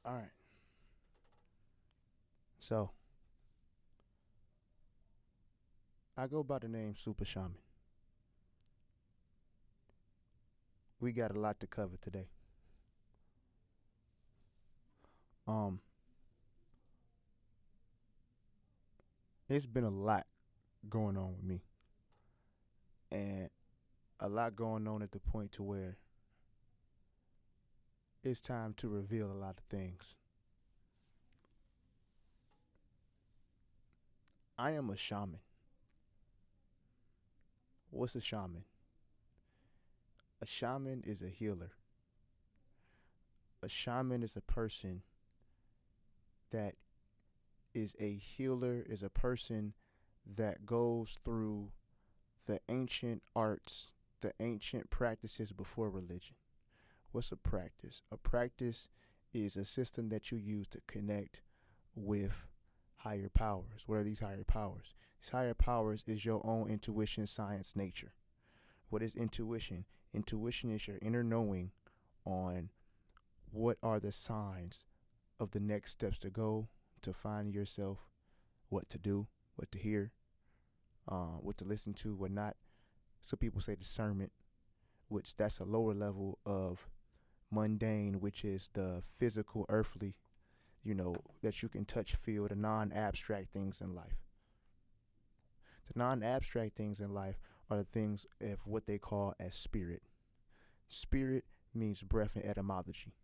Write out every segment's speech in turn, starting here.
All right. So I go by the name Super Shaman. We got a lot to cover today. Um, it's been a lot going on with me, and a lot going on at the point to where it's time to reveal a lot of things. I am a shaman. What's a shaman? A shaman is a healer. A shaman is a person that is a healer, is a person that goes through the ancient arts, the ancient practices before religion. What's a practice? A practice is a system that you use to connect with higher powers. What are these higher powers? These higher powers is your own intuition, science, nature. What is intuition? Intuition is your inner knowing on what are the signs of the next steps to go to find yourself, what to do, what to hear, what to listen to, what not. Some people say discernment, which that's a lower level of mundane, which is the physical, earthly, that you can touch, feel, the non abstract things in life. The non abstract things in life are the things of what they call as spirit. Spirit means breath in etymology.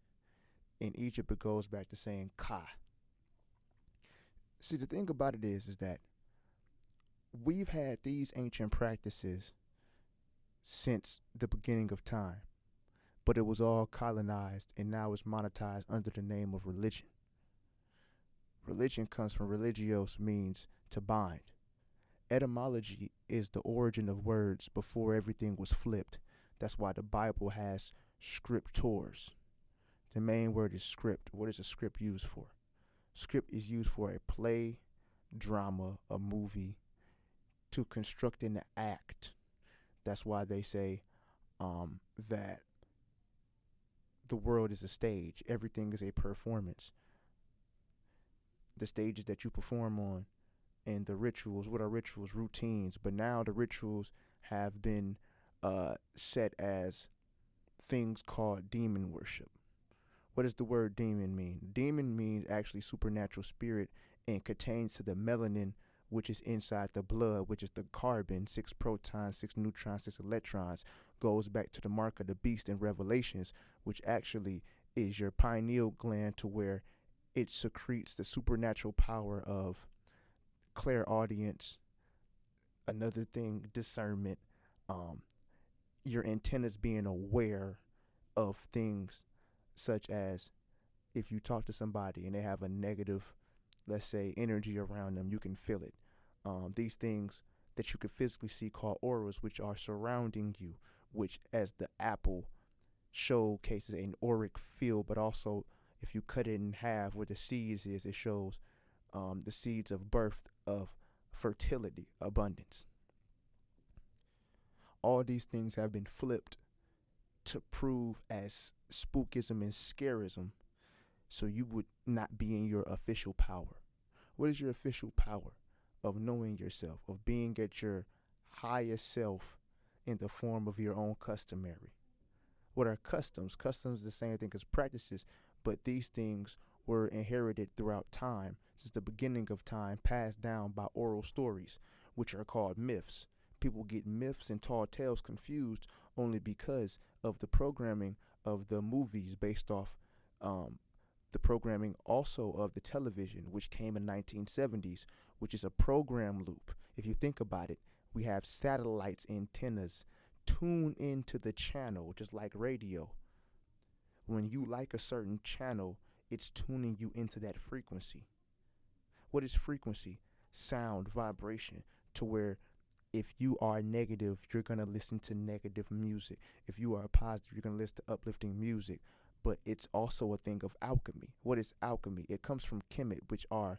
In Egypt, it goes back to saying ka. See, the thing about it is that we've had these ancient practices since the beginning of time, but it was all colonized and now it's monetized under the name of religion. Religion comes from religios, means to bind. Etymology is the origin of words before everything was flipped. That's why the Bible has scriptors. The main word is script. What is a script used for? Script is used for a play, drama, a movie, to construct an act. That's why they say that the world is a stage. Everything is a performance. The stages that you perform on and the rituals. What are rituals? Routines. But now the rituals have been set as things called demon worship. What does the word demon mean? Demon means actually supernatural spirit and contains to the melanin, which is inside the blood, which is the carbon, 6 protons, 6 neutrons, 6 electrons, goes back to the mark of the beast in Revelations, which actually is your pineal gland to where it secretes the supernatural power of clairaudience, another thing, discernment, um, your antennas being aware of things such as if you talk to somebody and they have a negative, let's say, energy around them, you can feel it. These things that you can physically see called auras, which are surrounding you, which, as the apple showcases an auric field, but also if you cut it in half where the seeds is, it shows the seeds of birth, of fertility, abundance. All these things have been flipped to prove as spookism and scarism so you would not be in your official power. What is your official power? Of knowing yourself, of being at your highest self in the form of your own customary. What are customs? Customs is the same thing as practices, but these things were inherited throughout time, since the beginning of time, passed down by oral stories, which are called myths. People get myths and tall tales confused only because of the programming of the movies based off the programming also of the television, which came in 1970s, which is a program loop. If you think about it, we have satellites, antennas, tune into the channel, just like radio. When you like a certain channel, it's tuning you into that frequency. What is frequency? Sound, vibration, to where if you are negative, you're going to listen to negative music. If you are positive, you're going to listen to uplifting music. But it's also a thing of alchemy. What is alchemy? It comes from Kemet, which are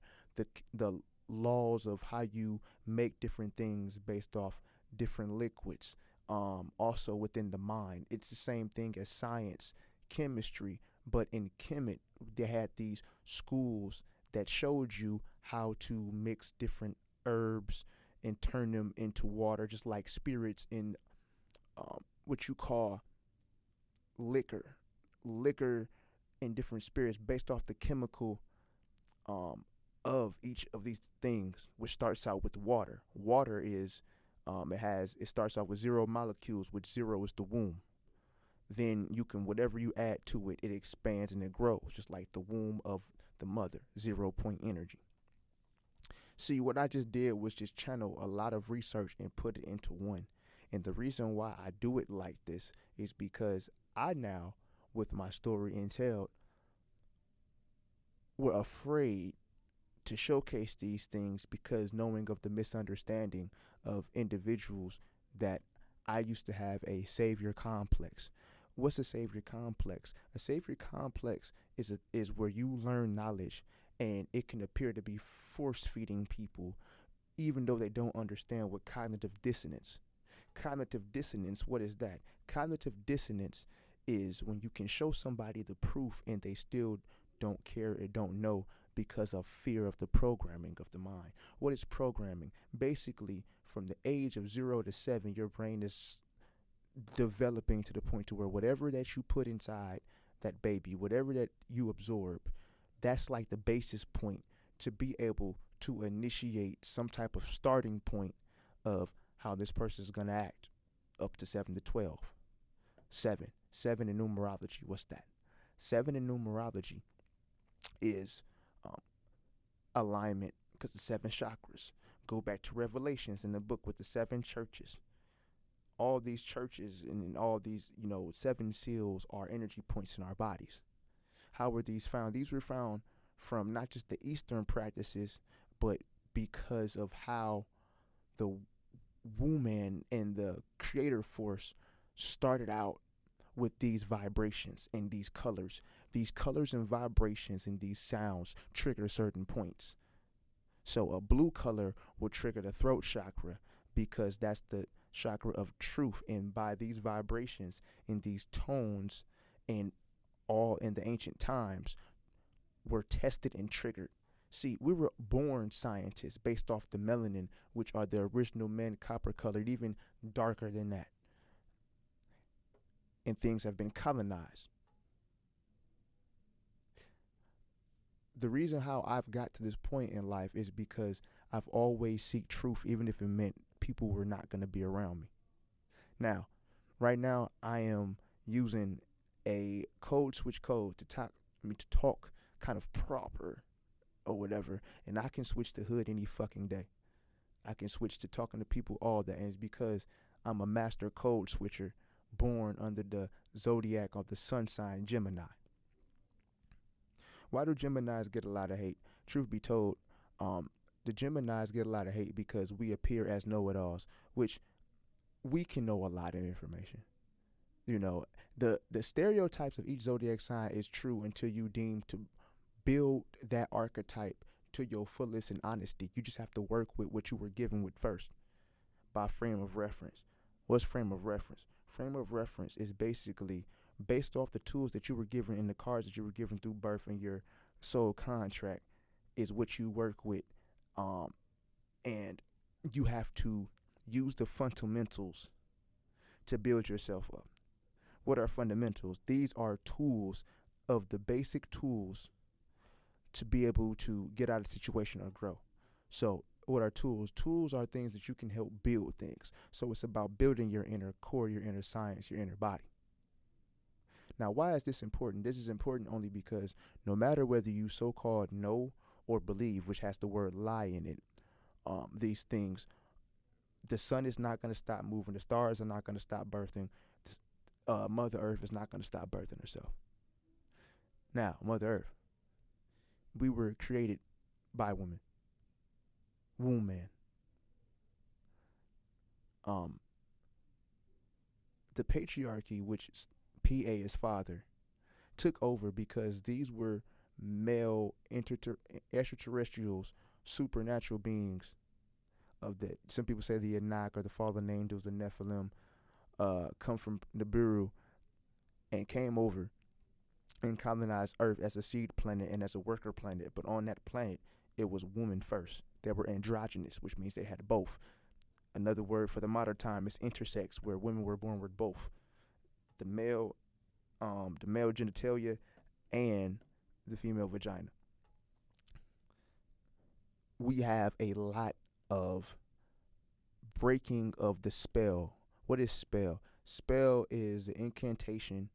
the laws of how you make different things based off different liquids. Also within the mind, it's the same thing as science, chemistry, But in Kemet, they had these schools that showed you how to mix different herbs and turn them into water, just like spirits in what you call liquor, liquor in different spirits based off the chemical um, of each of these things, which starts out with water. Water is it starts out with 0 molecules, which 0 is the womb. Then you can whatever you add to it, it expands and it grows, just like the womb of the mother, 0 point energy. See, what I just did was just channel a lot of research and put it into one. And the reason why I do it like this is because I now, with my story entailed, were afraid to showcase these things because knowing of the misunderstanding of individuals that I used to have a savior complex. What's a savior complex? A savior complex is where you learn knowledge and it can appear to be force feeding people even though they don't understand what cognitive dissonance. Cognitive dissonance, what is that? Cognitive dissonance is when you can show somebody the proof and they still don't care or don't know because of fear of the programming of the mind. What is programming? Basically, from the age of 0 to 7, your brain is developing to the point to where whatever that you put inside that baby, whatever that you absorb, that's like the basis point to be able to initiate some type of starting point of how this person is going to act up to 7 to 12. 7 in numerology, what's that? 7 in numerology is alignment, because the 7 chakras go back to Revelations in the book with the 7 churches. All these churches and all these 7 seals are energy points in our bodies. How were these found? These were found from not just the Eastern practices, but because of how the woman and the creator force started out with these vibrations and these colors. These colors and vibrations and these sounds trigger certain points. So a blue color will trigger the throat chakra because that's the chakra of truth. And by these vibrations and these tones and all in the ancient times were tested and triggered. See, we were born scientists based off the melanin, which are the original men, copper colored, even darker than that. And things have been colonized. The reason how I've got to this point in life is because I've always seek truth, even if it meant people were not going to be around me. Now, right now, I am using a code switch code to talk kind of proper or whatever, and I can switch to hood any fucking day. I can switch to talking to people all that, and it's because I'm a master code switcher born under the zodiac of the sun sign Gemini. Why do Geminis get a lot of hate? Truth be told, the Geminis get a lot of hate because we appear as know-it-alls, which we can know a lot of information. The stereotypes of each zodiac sign is true until you deem to build that archetype to your fullest and honesty. You just have to work with what you were given with first by frame of reference. What's frame of reference? Frame of reference is basically based off the tools that you were given in the cards that you were given through birth and your soul contract is what you work with. And you have to use the fundamentals to build yourself up. What are fundamentals? These are tools of the basic tools to be able to get out of a situation or grow. So what are tools? Tools are things that you can help build things. So it's about building your inner core, your inner science, your inner body. Now, why is this important? This is important only because no matter whether you so-called know or believe, which has the word lie in it, these things, the sun is not going to stop moving. The stars are not going to stop birthing. Mother Earth is not going to stop birthing herself. Now, Mother Earth, we were created by women. Womb man. The patriarchy, which PA is father, took over because these were male extraterrestrials, supernatural beings of the, some people say the Anak or the fallen angels, the Nephilim, come from Nibiru and came over and colonized Earth as a seed planet and as a worker planet. But on that planet, it was women first. They were androgynous, which means they had both. Another word for the modern time is intersex, where women were born with both the male, the male genitalia and the female vagina. We have a lot of breaking of the spell. What is spell? Spell is the incantation.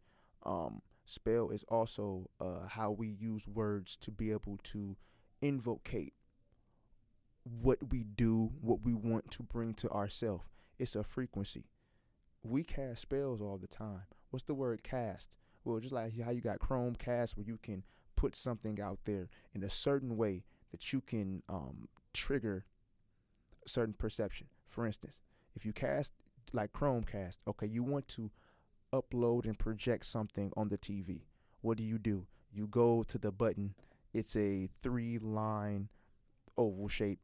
Spell is also how we use words to be able to invocate what we do, what we want to bring to ourselves. It's a frequency. We cast spells all the time. What's the word cast? Well, just like how you got Chromecast, where you can put something out there in a certain way that you can trigger a certain perception. For instance, if you cast like Chromecast, okay, you want to upload and project something on the TV. What do? You go to the button. It's a 3-line oval shape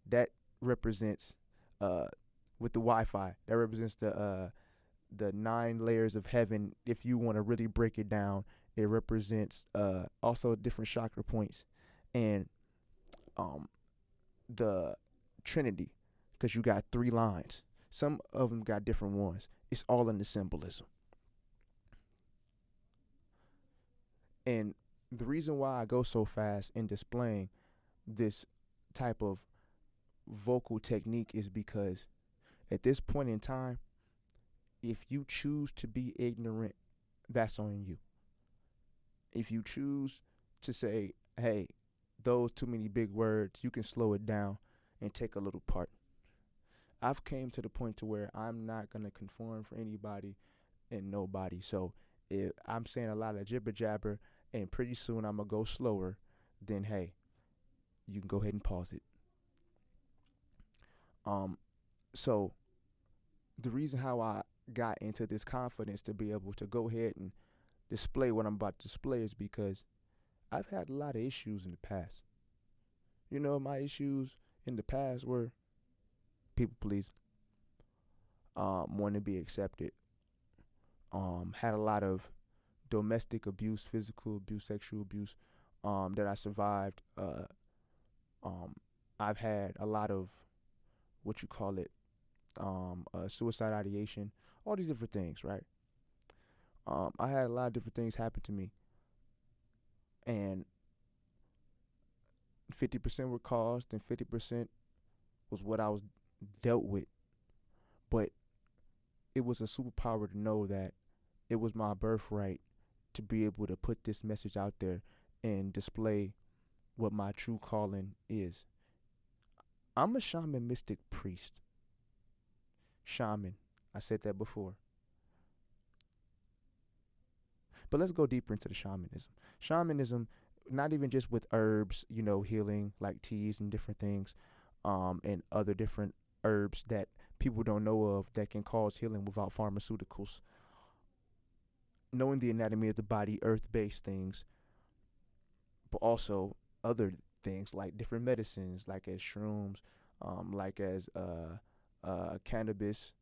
that represents with the Wi-Fi. That represents the 9 layers of heaven. If you want to really break it down, it represents also different chakra points and the Trinity, because you got 3 lines. Some of them got different ones. It's all in the symbolism. And the reason why I go so fast in displaying this type of vocal technique is because at this point in time, if you choose to be ignorant, that's on you. If you choose to say, hey, those too many big words, you can slow it down and take a little part. I've came to the point to where I'm not going to conform for anybody and nobody. So if I'm saying a lot of jibber jabber and pretty soon I'm going to go slower, then hey, you can go ahead and pause it. So the reason how I got into this confidence to be able to go ahead and display what I'm about to display is because I've had a lot of issues in the past. You know, my issues in the past were people pleasing, wanting to be accepted, had a lot of domestic abuse, physical abuse, sexual abuse that I survived. I've had a lot of what you call it, suicide ideation, all these different things, right? I had a lot of different things happen to me, and 50% were caused, and 50% was what I was dealt with. But it was a superpower to know that it was my birthright to be able to put this message out there and display what my true calling is. I'm a shaman, mystic, priest. Shaman. I said that before. But let's go deeper into the shamanism. Shamanism, not even just with herbs, you know, healing like teas and different things, and other different herbs that people don't know of that can cause healing without pharmaceuticals. Knowing the anatomy of the body, earth-based things, but also other things like different medicines, like as shrooms, like as cannabis,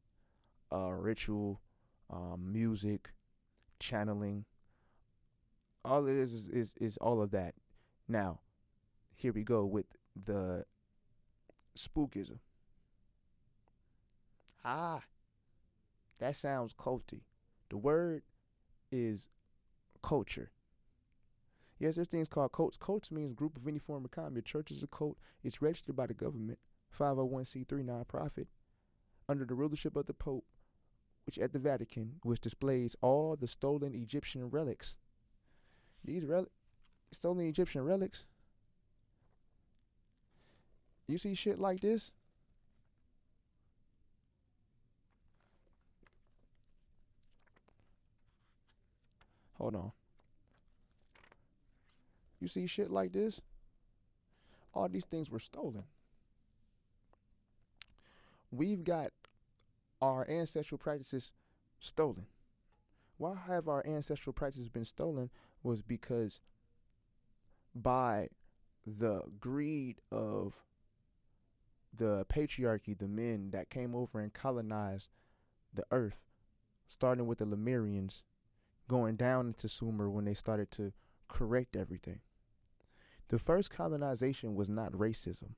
ritual, music, channeling. All it is all of that. Now, here we go with the spookism. That sounds culty. The word is culture. Yes, there's things called cults. Cults means group of any form of kind. Your church is a cult. It's registered by the government, 501c3 nonprofit, under the rulership of the Pope, which at the Vatican, which displays all the stolen Egyptian relics. These stolen Egyptian relics. You see shit like this? Hold on. You see shit like this? All these things were stolen. We've got our ancestral practices stolen. Why have our ancestral practices been stolen? Was because by the greed of the patriarchy, the men that came over and colonized the earth, starting with the Lemurians, going down into Sumer when they started to correct everything. The first colonization was not racism.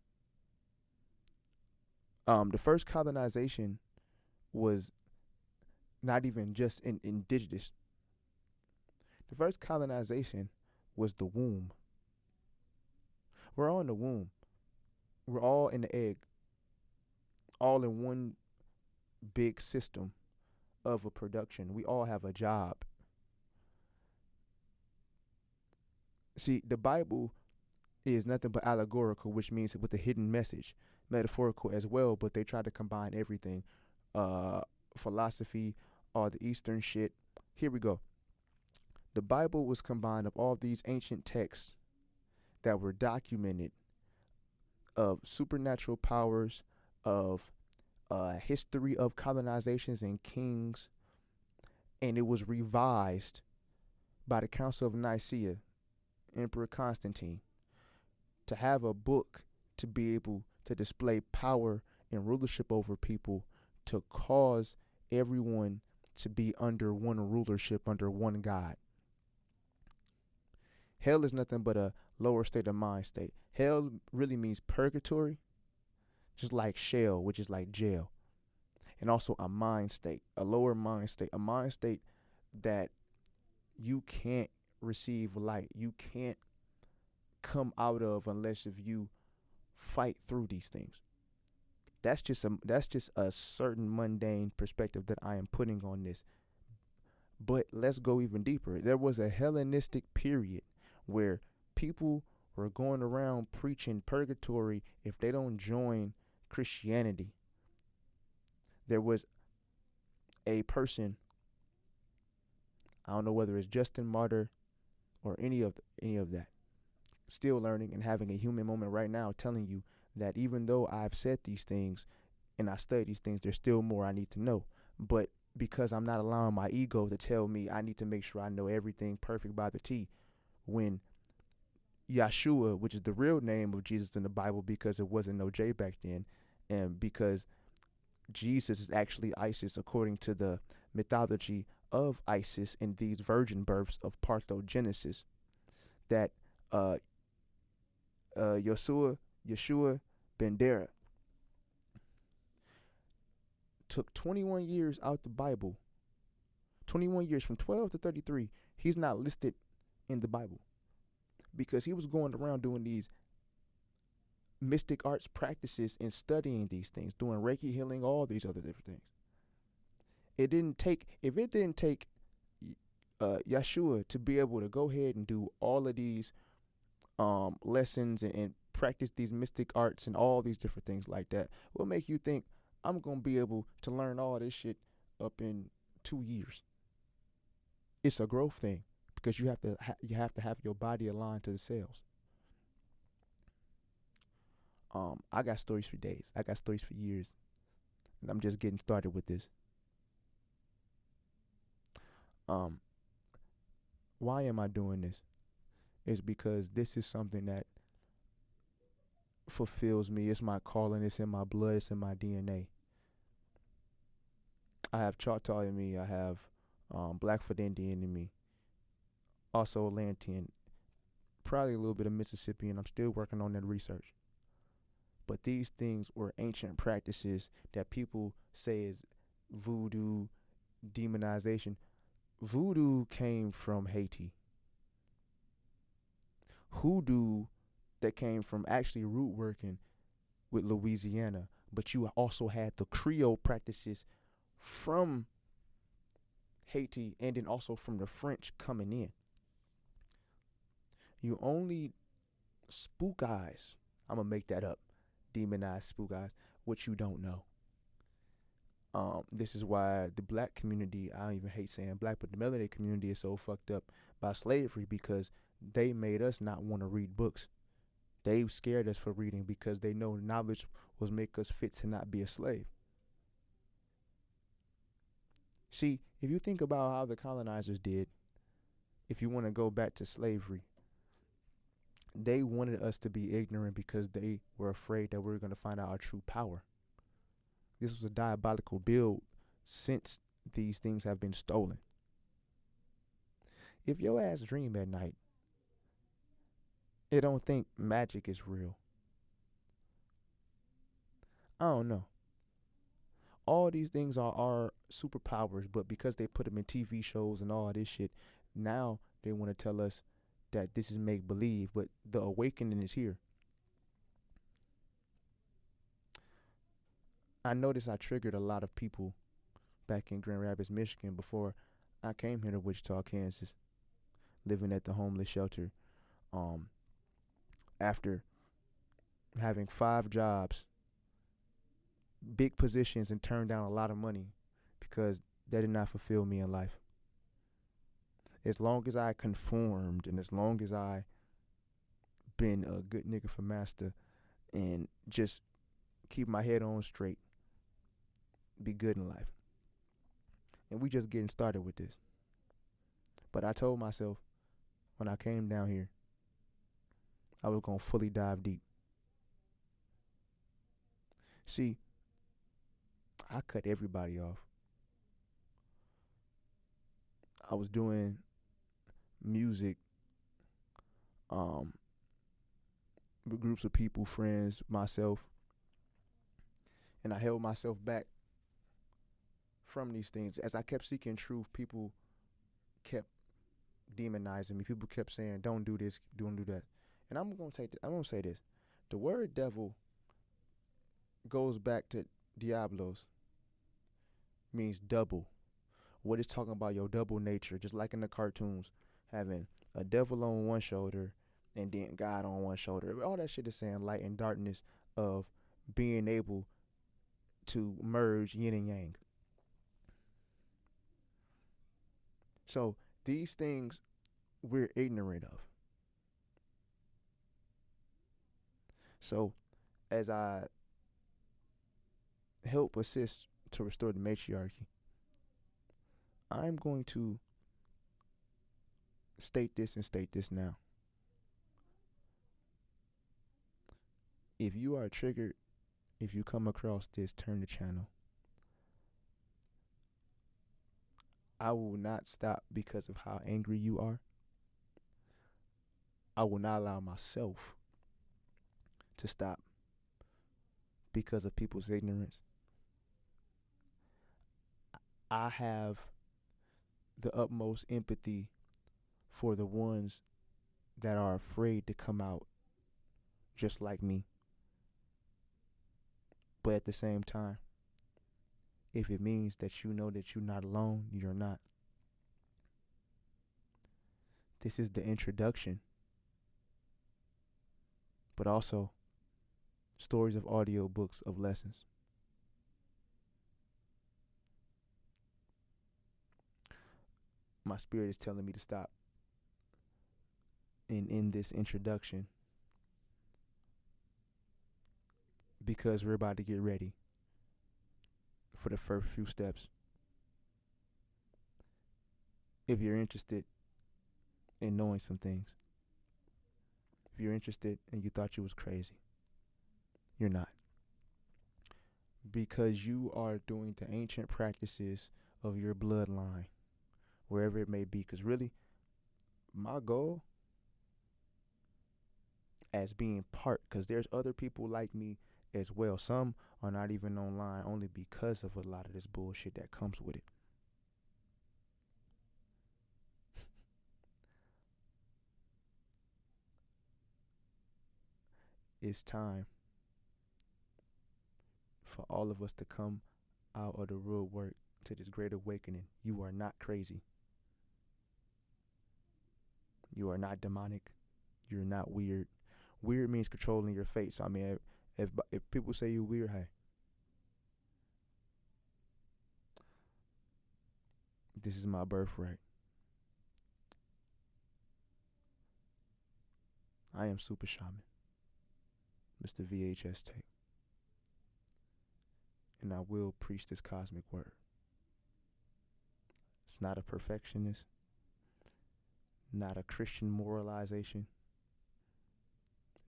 The first colonization was not even just indigenous. The first colonization was the womb. We're all in the womb. We're all in the egg, all in one big system of a production. We all have a job. See, the Bible is nothing but allegorical, which means with a hidden message, metaphorical as well, but they try to combine everything. Philosophy, all the Eastern shit. Here we go. The Bible was combined of all these ancient texts that were documented of supernatural powers, of history of colonizations and kings, and it was revised by the Council of Nicaea, Emperor Constantine, to have a book to be able to display power and rulership over people, to cause everyone to be under one rulership, under one God. Hell is nothing but a lower state of mind state. Hell really means purgatory, just like Sheol, which is like jail. And also a mind state, a lower mind state, a mind state that you can't receive light. You can't come out of unless if you fight through these things. That's just a certain mundane perspective that I am putting on this. But let's go even deeper. There was a Hellenistic period where people were going around preaching purgatory if they don't join Christianity. There was a person, I don't know whether it's Justin Martyr or any of that, still learning and having a human moment right now, telling you that even though I've said these things and I study these things, there's still more I need to know. But because I'm not allowing my ego to tell me I need to make sure I know everything perfect by the T, when Yeshua, which is the real name of Jesus in the Bible because it wasn't no J back then, and because Jesus is actually Isis according to the mythology of Isis in these virgin births of parthenogenesis, that Yeshua Ben-Dera took 21 years out the Bible. 21 years from 12 to 33. He's not listed in the Bible because he was going around doing these mystic arts practices and studying these things, doing Reiki healing, all these other different things. If it didn't take Yeshua to be able to go ahead and do all of these lessons and practice these mystic arts and all these different things like that, what make you think I'm going to be able to learn all this shit up in 2 years? It's a growth thing because you have to have your body aligned to the cells. I got stories for days. I got stories for years. And I'm just getting started with this. Why am I doing this? It's because this is something that fulfills me. It's my calling. It's in my blood. It's in my DNA. I have Choctaw in me. I have Blackfoot Indian in me. Also Atlantean. Probably a little bit of Mississippian. I'm still working on that research. But these things were ancient practices that people say is voodoo, demonization. Voodoo came from Haiti. Hoodoo, that came from actually root working with Louisiana. But you also had the Creole practices from Haiti and then also from the French coming in. You only spook eyes. I'm going to make that up. Demonized spook eyes, what you don't know. This is why the black community, I don't even hate saying black, but the melanated community is so fucked up by slavery because they made us not want to read books. They scared us for reading because they know knowledge was make us fit to not be a slave. See, if you think about how the colonizers did, if you want to go back to slavery, they wanted us to be ignorant because they were afraid that we were going to find out our true power. This was a diabolical build since these things have been stolen. If your ass dream at night, it don't think magic is real. I don't know. All these things are our superpowers, but because they put them in TV shows and all this shit, now they want to tell us that this is make believe, but the awakening is here. I noticed I triggered a lot of people back in Grand Rapids, Michigan before I came here to Wichita, Kansas, living at the homeless shelter. Um, After having 5 jobs, big positions, and turned down a lot of money because that did not fulfill me in life. As long as I conformed and as long as I been a good nigga for master and just keep my head on straight, be good in life. And we just getting started with this. But I told myself when I came down here, I was going to fully dive deep. See, I cut everybody off. I was doing music with groups of people, friends, myself, and I held myself back from these things. As I kept seeking truth, people kept demonizing me. People kept saying, "Don't do this, don't do that." And I'm gonna say this: the word "devil" goes back to Diablos, means double. What it's talking about, your double nature, just like in the cartoons, having a devil on one shoulder and then God on one shoulder. All that shit is saying light and darkness, of being able to merge yin and yang. So these things we're ignorant of. So as I help assist to restore the matriarchy, I'm going to state this and state this now. If you are triggered, if you come across this, turn the channel. I will not stop because of how angry you are. I will not allow myself to stop because of people's ignorance. I have the utmost empathy for the ones that are afraid to come out just like me. But at the same time, if it means that you know that you're not alone, you're not. This is the introduction, but also stories of audio books of lessons. My spirit is telling me to stop. And in this introduction, because we're about to get ready for the first few steps. If you're interested in knowing some things, if you're interested and you thought you was crazy, you're not. Because you are doing the ancient practices of your bloodline, wherever it may be. Because really, my goal as being part, because there's other people like me as well. Some are not even online only because of a lot of this bullshit that comes with it. It's time for all of us to come out of the real work to this great awakening. You are not crazy. You are not demonic. You're not weird. Weird means controlling your fate. So I mean, if people say you're weird, hey, this is my birthright. I am Super Shaman, Mr. VHS Tape, and I will preach this cosmic word. It's not a perfectionist, not a Christian moralization,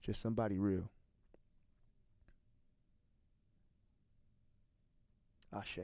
just somebody real. Ashe.